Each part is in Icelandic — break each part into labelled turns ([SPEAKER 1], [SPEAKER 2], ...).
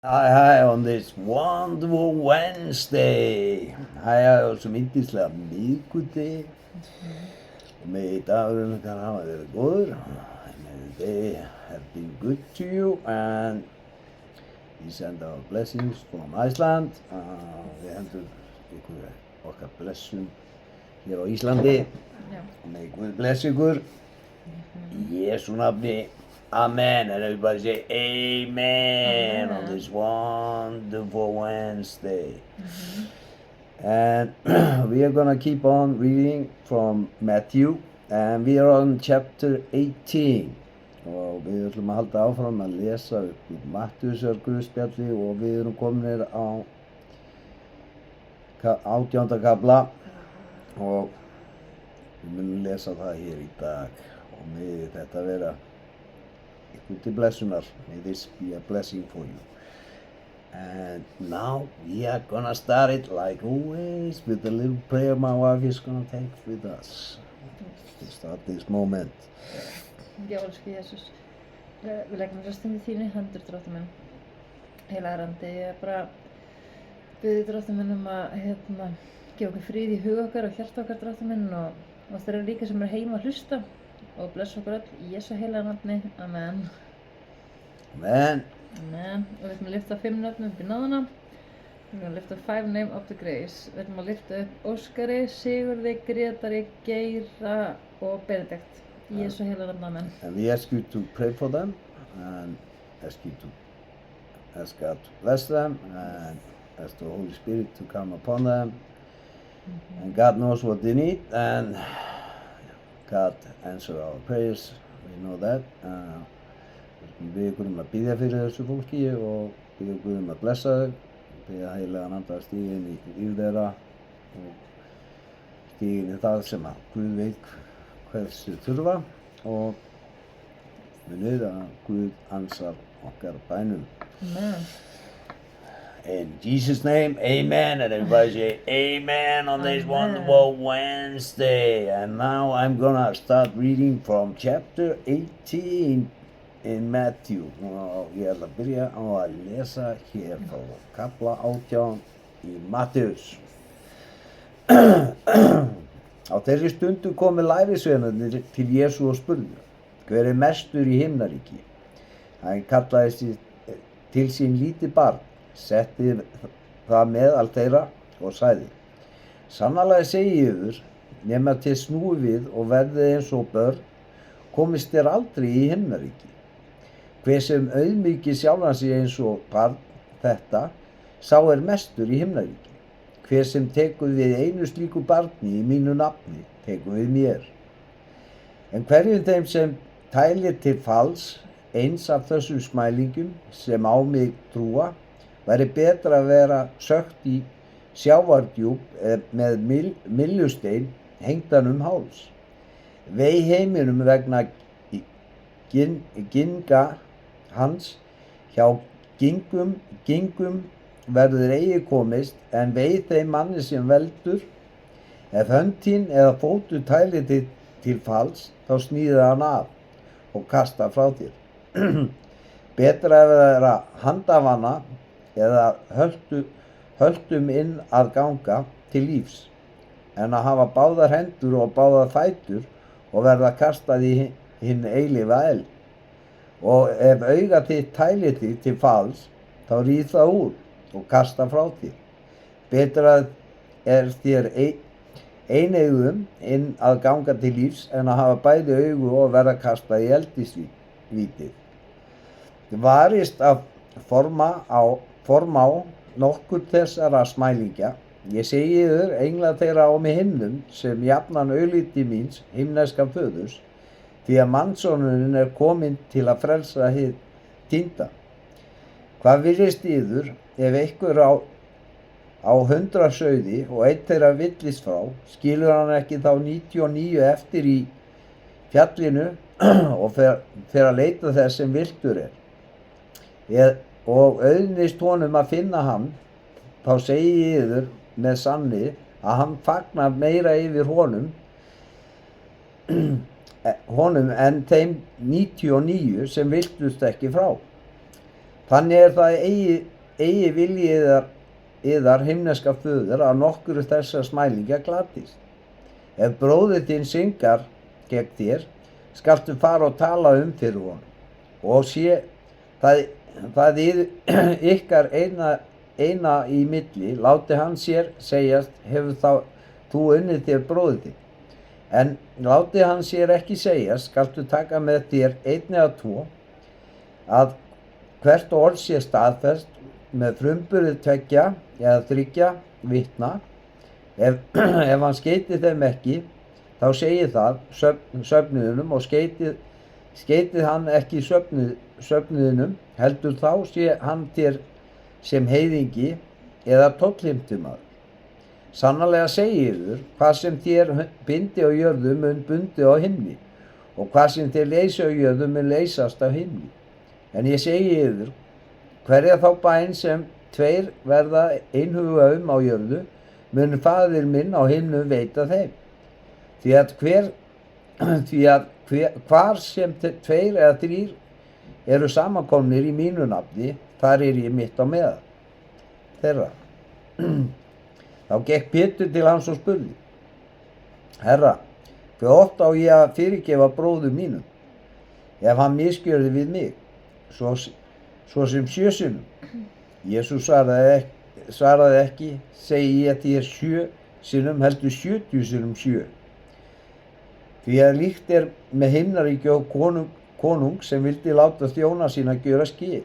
[SPEAKER 1] Hi, on this wonderful Wednesday. Hæ, og svo yndislega miðvikudegi. May dagurinn kann hafa verið góður. May the day have been good to you and we send our blessings from Iceland. Við hendur ykkur okkar blessun hér á Íslandi. May Guð bless ykkur. Í Jesú nafni. Amen, and everybody say amen, on this wonderful Wednesday. And we are gonna keep on reading from Matthew, and we are on chapter 18. Og við ætlum að halda áfram að lesa upp í Mattheusar Guðspjalli og við erum kominir á 18. kafla og við munum lesa það hér í dag og með þetta vera to blessunar. May this be a blessing for you. And now we are gonna start it like always with a little prayer my wife is gonna take with us to start this moment.
[SPEAKER 2] Já, elsku Jesús, við leggjum restinni þínu í hendur, Drottinn minn. Heilagur andi, ég bara biðja Drottinn minn að gefa okkur frið í huga okkar og hjarta okkar, Drottinn minn, og þeirra líka sem heima að hlusta. Og blessa okkur öll í Jesú heilaga nafni. Amen.
[SPEAKER 1] Amen.
[SPEAKER 2] Amen. Og við ætlum að lyfta 5 nöfnum upp í náðuna. Við ætlum að lyfta 5 name of the grace. Við ætlum að lyfta upp Óskari, Sigurði, Grétari, Geira og Benedikt. Í Jesú heilaga nafni. Amen.
[SPEAKER 1] And we ask you to pray for them and ask you to ask God to bless them and ask the Holy Spirit to come upon them. And God knows what they need and God answer our prayers, we know that. Við biðjum Guð að biðja fyrir þessu fólki og biðjum Guð að blessa þau, biðja heilagan anda að stíga inn í líf þeirra og stíga inn í það sem að Guð veit hversu þurfa og munið að Guð ansar okkar bænum.
[SPEAKER 2] Amen.
[SPEAKER 1] In Jesus' name, amen, and everybody say amen on this wonderful Wednesday. And now I'm gonna start reading from chapter 18 in Matthew. Og ég ætla að byrja á að lesa hér frá kafla 18 í Mattheus. Á þeirri stundu komu lærisveinarnir til Jesú og spurðu, hver mestur í himnaríki? Hann kallaði til sín lítið barn, setti það meðal þeirra og sagði, sannarlega segi ég yður, nema þið snúið við og verðið eins og börn, komist þér aldrei í himnaríki. Hver sem auðmýkir sjálfan sig eins og barn þetta, sá mestur í himnaríki. Hver sem tekur við einu slíku barni í mínu nafni, tekur við mér. En hverjum þeim sem tælir til falls, eins af þessum smælingum sem á mig trúa, væri betra að vera sökkt í sjávardjúp með myllustein hengdan háls. Vei heiminum vegna ginga hans, hjá gingum verður eigi komist, en vei þeim manni sem veldur, ef höndin eða fótur tælir til falls, þá snýður hann af og kastar frá þér. Betra að vera handavanna eða höldum inn að ganga til lífs, en að hafa báðar hendur og báðar fætur og verða kastað í hinn eilífa eld. Og ef auga þitt tælir þig til falls, þá ríð það úr og kasta frá þér. Betra þér einaugum inn að ganga til lífs, en að hafa bæði augu og verða kastað í eldisvítið. Þið varist að forma á nokkur þessara smælingja. Ég segi yður, englar þeirra á með himnum, sem jafnan augliti míns himneska föðurs, því að mannssonurinn kominn til að frelsa hið týnda. Hvað virðist yður, ef einhver á 100 sauði og einn þeirra villist frá, skilur hann ekki þá 99 eftir í fjallinu og fer að leita þess sem villtur og auðnist honum að finna hann, þá segi ég yður með sanni að hann fagnar meira yfir honum en þeim 99 sem villtust ekki frá. Þannig það eigi vilji yðar himneska föður að nokkru þessar smælinga glatist. Ef bróðir þinn syngar gegn þér, skaltu fara og tala fyrir honum. Og sé það ykkar eina í milli, láti hann sér segjast, hefur þú unnið þér bróðir þinn. En láti hann sér ekki segjast, skaltu taka með þér 1 eða 2, að hvert orð sé staðfest með frumburði 2 eða 3 vitna. Ef hann skeyti þeim ekki, þá segir það söfnuðinum, og skeytið hann ekki söfnuðinum, heldur þá sé hann þér sem heiðingi eða tollheimtumaður. Sannarlega segi yður, hvað sem þér bindi á jörðu mun bundi á himni, og hvað sem þér leysi á jörðu mun leysast á himni. En ég segi yður, hverja þá bæn sem 2 verða einhuga á jörðu, mun faðir minn á himnum veita þeim. Því að hvar sem 2 eða 3 eru samankomnir í mínu nafni, þar ég mitt á meðal þeirra. Þá gekk Pétur til hans og spurði: Herra, hve oft á ég að fyrirgefa bróður mínum, ef hann misgjörði við mig, svo sem 7 sinnum? Jesús svaraði ekki, segi ég þér 7 sinnum, heldur 70 sinnum 7. Því að líkt með himnaríki og konung sem vildi láta þjóna sína gjöra skil.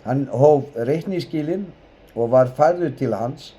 [SPEAKER 1] Hann hóf reikningsskilin og var færður til hans.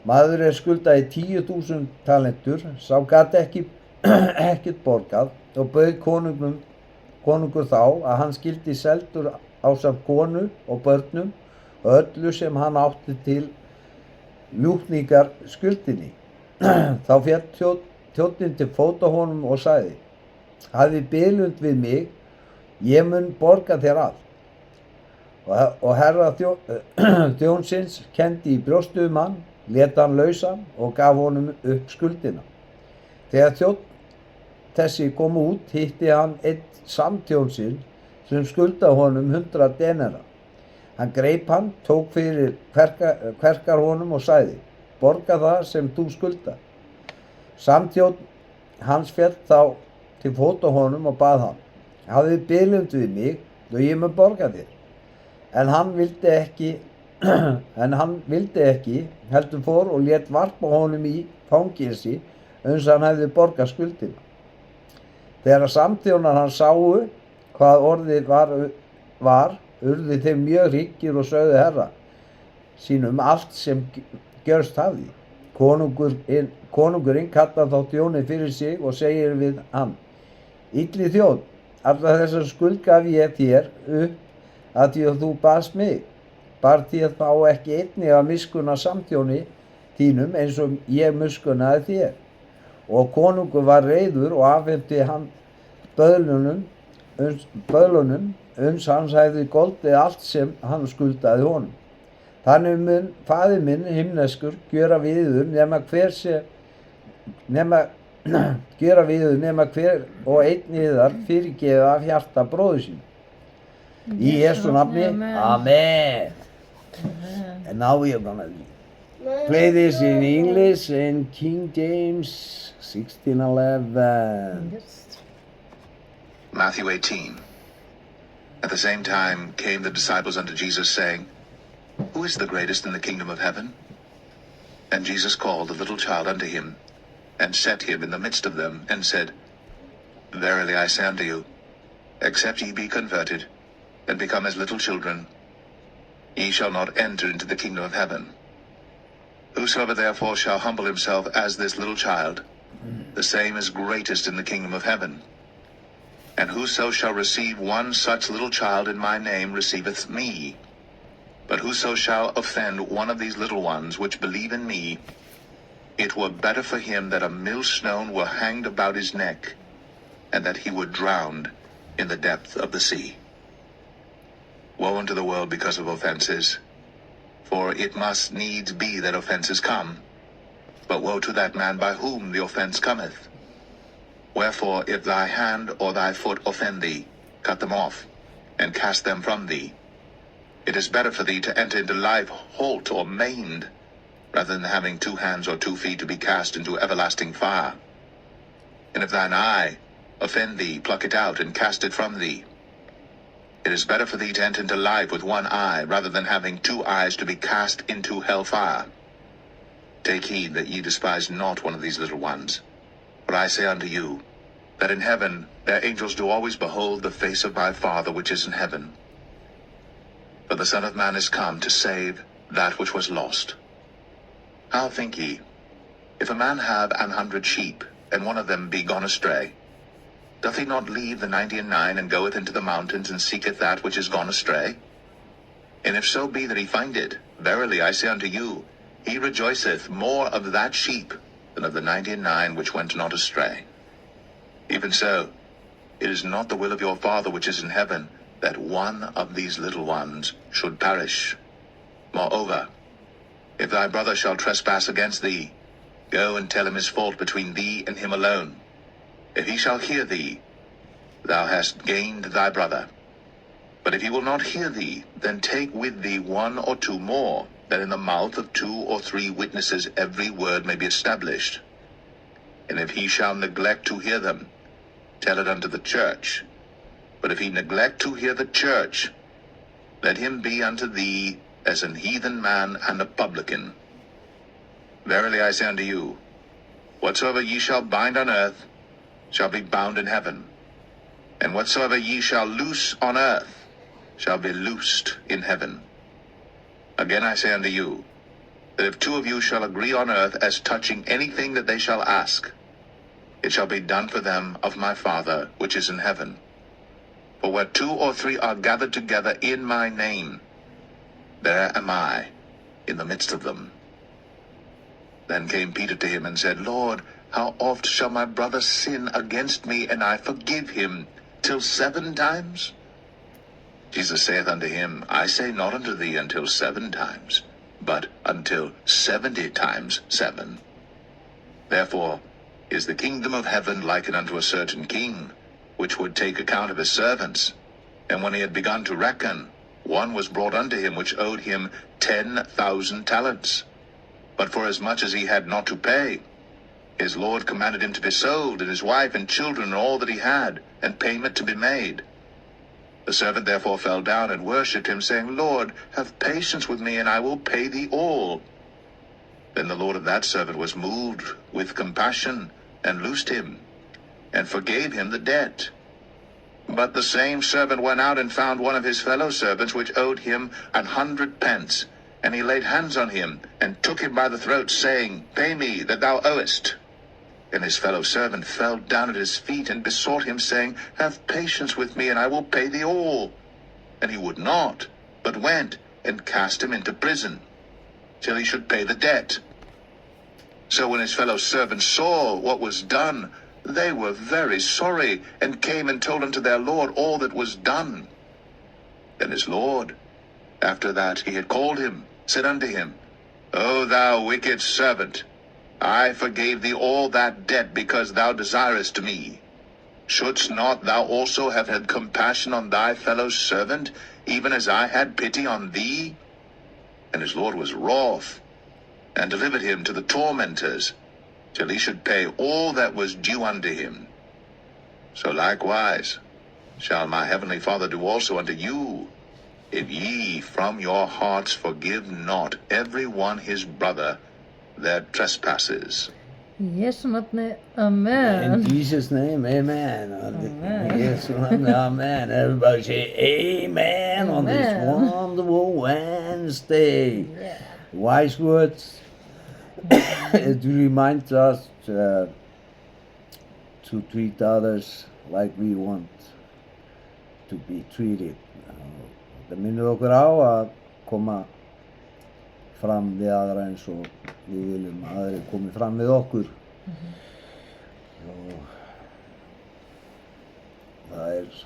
[SPEAKER 1] Maður skuldaði 10.000 talentur, sá gat ekkert borgað, og bauð konungur þá að hann skyldi seldur ásamt konu og börnum og öllu sem hann átti til ljúkningar skuldinni. Þá féll þjónninn til fóta honum og sagði: Hafið biðlund við mig, ég mun borga þér allt. Og herra þjónsins kenndi í brjóstu hann, lét hann lausan og gaf honum upp skuldina. Þegar þjónn þessi kom út, hitti hann einn samþjónsinn sem skuldaði honum 100 denara. Hann greip hann, tók fyrir kverkar honum og sagði: Borga það sem þú skuldar. Samþjónn hans féll þá til fóta honum og bað hann: Hafið biðlund við mig og ég mun borga þér. En hann vildi ekki, heldur fór og lét varpa honum í fangelsi uns hann hefði borgað skuldina. Þegar samþjónar hann sáu hvað orðið var, urðu þeim mjög hryggir og sögðu herra sínum allt sem gjörst hafði. Konungurinn kallar þá þjóninn fyrir sig og segir við hann: Illi þjónn, allar þessar skuld gaf ég þér upp að því að þú baðst mig. Bar þér þá ekki einnig að miskunna samþjóni þínum eins og ég miskunnaði þér? Og konungur var reiður og afhenti hann böðlunum uns hans hefði goldið allt sem hann skuldaði honum. Þannig mun faðir minn himneskur gjöra við yður nema hver og einn yðar fyrirgefa af hjarta bróður sín. Í Jesú nafni, Amen. And now we are gonna play this in English in King James 16:11.
[SPEAKER 3] Matthew 18. At the same time came the disciples unto Jesus, saying, Who is the greatest in the kingdom of heaven? And Jesus called a little child unto him, and set him in the midst of them, and said, Verily I say unto you, except ye be converted, and become as little children, ye shall not enter into the kingdom of heaven. Whosoever therefore shall humble himself as this little child, the same is greatest in the kingdom of heaven. And whoso shall receive one such little child in my name receiveth me. But whoso shall offend one of these little ones which believe in me, it were better for him that a millstone were hanged about his neck, and that he were drowned in the depth of the sea. Woe unto the world because of offenses, for it must needs be that offenses come. But woe to that man by whom the offense cometh. Wherefore, if thy hand or thy foot offend thee, cut them off, and cast them from thee. It is better for thee to enter into life halt or maimed, rather than having 2 hands or 2 feet to be cast into everlasting fire. And if thine eye offend thee, pluck it out and cast it from thee. It is better for thee to enter into life with 1 eye, rather than having 2 eyes to be cast into hell fire. Take heed that ye despise not one of these little ones. For I say unto you, that in heaven their angels do always behold the face of my Father which is in heaven. For the Son of Man is come to save that which was lost. How think ye, if a man have 100 sheep, and one of them be gone astray, doth he not leave the 99 and goeth into the mountains, and seeketh that which is gone astray? And if so be that he find it, verily I say unto you, he rejoiceth more of that sheep than of the 99 which went not astray. Even so, it is not the will of your Father which is in heaven, that one of these little ones should perish. Moreover, if thy brother shall trespass against thee, go and tell him his fault between thee and him alone. If he shall hear thee, thou hast gained thy brother. But if he will not hear thee, then take with thee 1 or 2 more, that in the mouth of 2 or 3 witnesses every word may be established. And if he shall neglect to hear them, tell it unto the church. But if he neglect to hear the church, let him be unto thee as an heathen man and a publican. Verily I say unto you, whatsoever ye shall bind on earth shall be bound in heaven, and whatsoever ye shall loose on earth shall be loosed in heaven. Again I say unto you, that if 2 of you shall agree on earth as touching anything that they shall ask, it shall be done for them of my Father which is in heaven. For where 2 or 3 are gathered together in my name, there am I in the midst of them. Then came Peter to him and said, Lord, how oft shall my brother sin against me, and I forgive him? Till 7 times? Jesus saith unto him, I say not unto thee until 7 times, but until 70 times 7. Therefore is the kingdom of heaven likened unto a certain king, which would take account of his servants. And when he had begun to reckon, one was brought unto him which owed him 10,000 talents. But for as much as he had not to pay, his Lord commanded him to be sold, and his wife and children and all that he had, and payment to be made. The servant therefore fell down and worshipped him, saying, Lord, have patience with me, and I will pay thee all. Then the Lord of that servant was moved with compassion, and loosed him, and forgave him the debt. But the same servant went out and found one of his fellow servants, which owed him 100 pence. And he laid hands on him, and took him by the throat, saying, Pay me that thou owest. And his fellow servant fell down at his feet, and besought him, saying, Have patience with me, and I will pay thee all. And he would not, but went and cast him into prison, till he should pay the debt. So when his fellow servants saw what was done, they were very sorry, and came and told unto their Lord all that was done. Then his Lord, after that he had called him, said unto him, O thou wicked servant, I forgave thee all that debt, because thou desirest me. Shouldst not thou also have had compassion on thy fellow servant, even as I had pity on thee? And his Lord was wroth, and delivered him to the tormentors, till he should pay all that was due unto him. So likewise shall my heavenly Father do also unto you, if ye from your hearts forgive not every one his brother their trespasses.
[SPEAKER 2] Í Jesú nafni,
[SPEAKER 1] In
[SPEAKER 2] amen.
[SPEAKER 1] Jesus' name, amen.
[SPEAKER 2] Amen.
[SPEAKER 1] In Jesus' name, amen. Everybody say amen on this
[SPEAKER 2] Amen.
[SPEAKER 1] wonderful Wednesday.
[SPEAKER 2] Yeah.
[SPEAKER 1] Wise words. It reminds us to treat others like we want to be treated. Það minnir okkur á að koma fram við aðra eins og við viljum að aðrir komi fram við okkur. Og það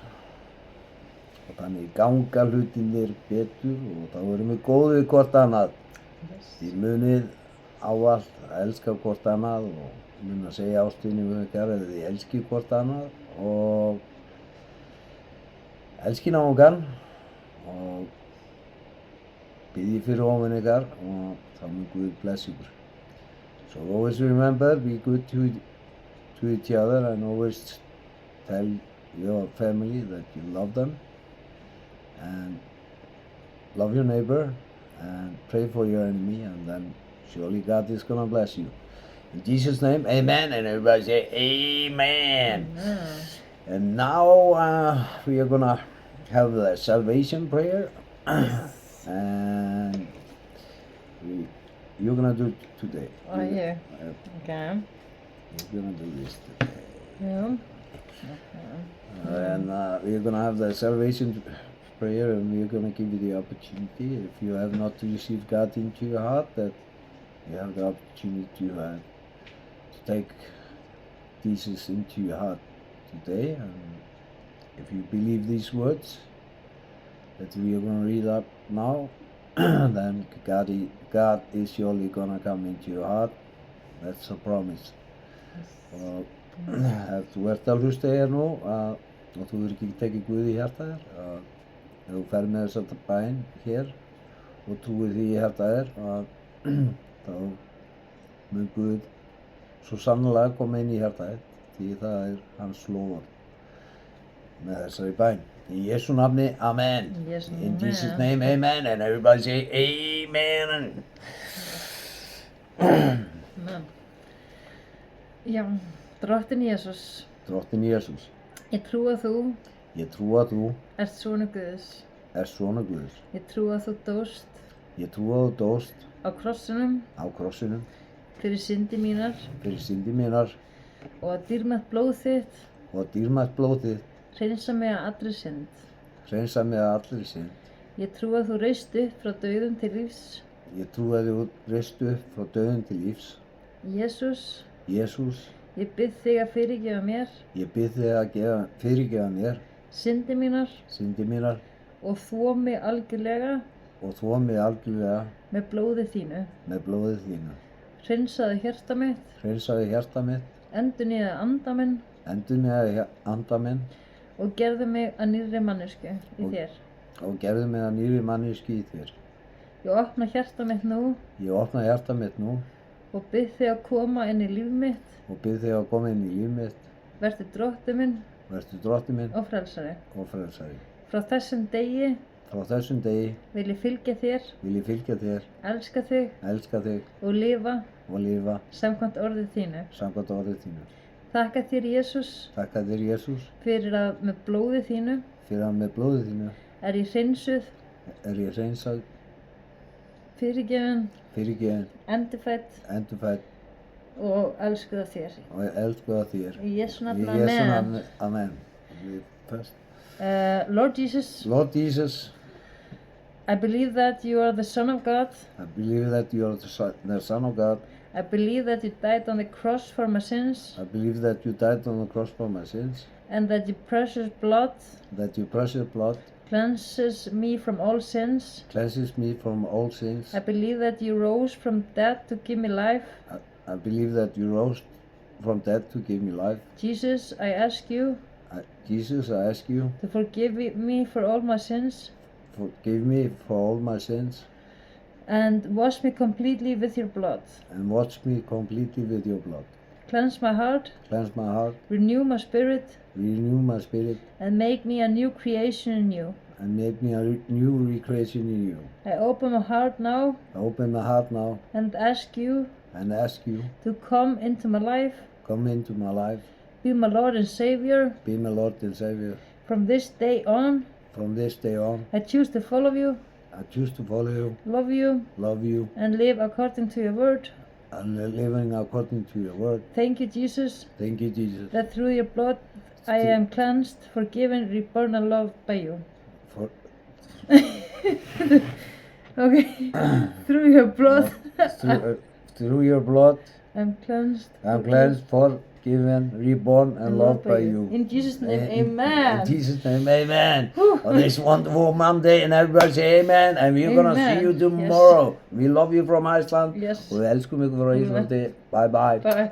[SPEAKER 1] og þannig ganga hlutirnir betur, og þá erum við góð við hvort annað. Þið munið ávallt að elska hvort annað, og munið að segja ástvini við ykkar að þið elski hvort annað, og elski náungan, og Biðjið fyrir ofan ykkar og þá mun Guð bless ykkur. So always remember, be good to each other and always tell your family that you love them and love your neighbor and pray for your enemy, and then surely God is gonna bless you. In Jesus' name, amen, and everybody say amen. And now we are gonna have the salvation prayer and you're gonna do it today.
[SPEAKER 2] Oh, you? Okay.
[SPEAKER 1] You're gonna do this today.
[SPEAKER 2] Yeah. Okay.
[SPEAKER 1] And we're gonna have the salvation prayer, and we're gonna give you the opportunity, if you have not received God into your heart, that you have the opportunity to take Jesus into your heart today. And if you believe these words that we are gonna read up now, then God is surely gonna come into your heart. That's a promise. Og ef þú ert að hlusta hér nú og þú hefur ekki tekið Guð í hjarta þér, ef þú fer með þessa bæn hér og trúir því í hjarta þér, þá mun Guð svo sannlega koma inn í hjarta þér, því það er hans loforð með þessari bæn. In Jesu nafni, amen. In Jesus' name, amen. And everybody say amen.
[SPEAKER 2] Amen. Já, Drottinn Jesús,
[SPEAKER 1] Drottinn Jesús,
[SPEAKER 2] ég trúi að þú
[SPEAKER 1] ert
[SPEAKER 2] sonur Guðs.
[SPEAKER 1] sonur Guðs.
[SPEAKER 2] Ég trúi að þú
[SPEAKER 1] dóst
[SPEAKER 2] á krossinum
[SPEAKER 1] á krossinum
[SPEAKER 2] fyrir syndi mínar
[SPEAKER 1] fyrir syndi mínar
[SPEAKER 2] og að dýrmætt blóð þitt
[SPEAKER 1] og dýrmætt blóð þitt
[SPEAKER 2] hreinsa mig af allri synd.
[SPEAKER 1] hreinsa mig af allri synd.
[SPEAKER 2] Ég trúi að þú reist upp frá dauðum til lífs.
[SPEAKER 1] Ég trúi að þú reist upp frá dauðum til lífs. Jesús,
[SPEAKER 2] ég bið þig að fyrirgefa mér
[SPEAKER 1] ég bið þig að fyrirgefa mér
[SPEAKER 2] syndi mínar og þvo mig algjörlega með blóði þínu. Hreinsaðu hjarta mitt, endurnýjaðu anda minn og gerðu mig að nýrri manneskju í þér. Ég opna hjarta mitt nú og bið þig að koma inn í líf mitt. Vertu drottinn minn og frelsari. Frá þessum degi vil ég fylgja þér, elska þig og lifa samkvæmt orðið þínu. Þakka þér Jesús fyrir að með blóði þínu er ég hreinsuð, fyrirgefin, endurfædd og elskuð af þér. Í Jesú nafni, amen. Lord Jesus, I believe that you are the Son of God. I believe that you died on the cross for my sins. And that your precious blood cleanses me from all sins. I believe that you rose from death to give me life. Jesus, I ask you to forgive me for all my sins. And wash me completely with your blood. Cleanse my heart. Renew my spirit. And make me a new creation in you. I open my heart now. And ask you to come into my life. Be my Lord and Savior. From this day on, I choose to follow you. Love you. And live according to your word. Thank you, Jesus. That through your blood I am cleansed, forgiven, reborn and loved by you. Okay. Through your blood.
[SPEAKER 1] Through your blood
[SPEAKER 2] I'm cleansed,
[SPEAKER 1] forgiven, reborn and loved by you.
[SPEAKER 2] In Jesus' name, amen.
[SPEAKER 1] In Jesus' name, amen. On this wonderful Monday, and everybody say amen. And we're gonna see you tomorrow. Yes. We love you from Iceland.
[SPEAKER 2] Yes.
[SPEAKER 1] Og við elskum ykkur frá Íslandi. Bye bye.
[SPEAKER 2] Bye.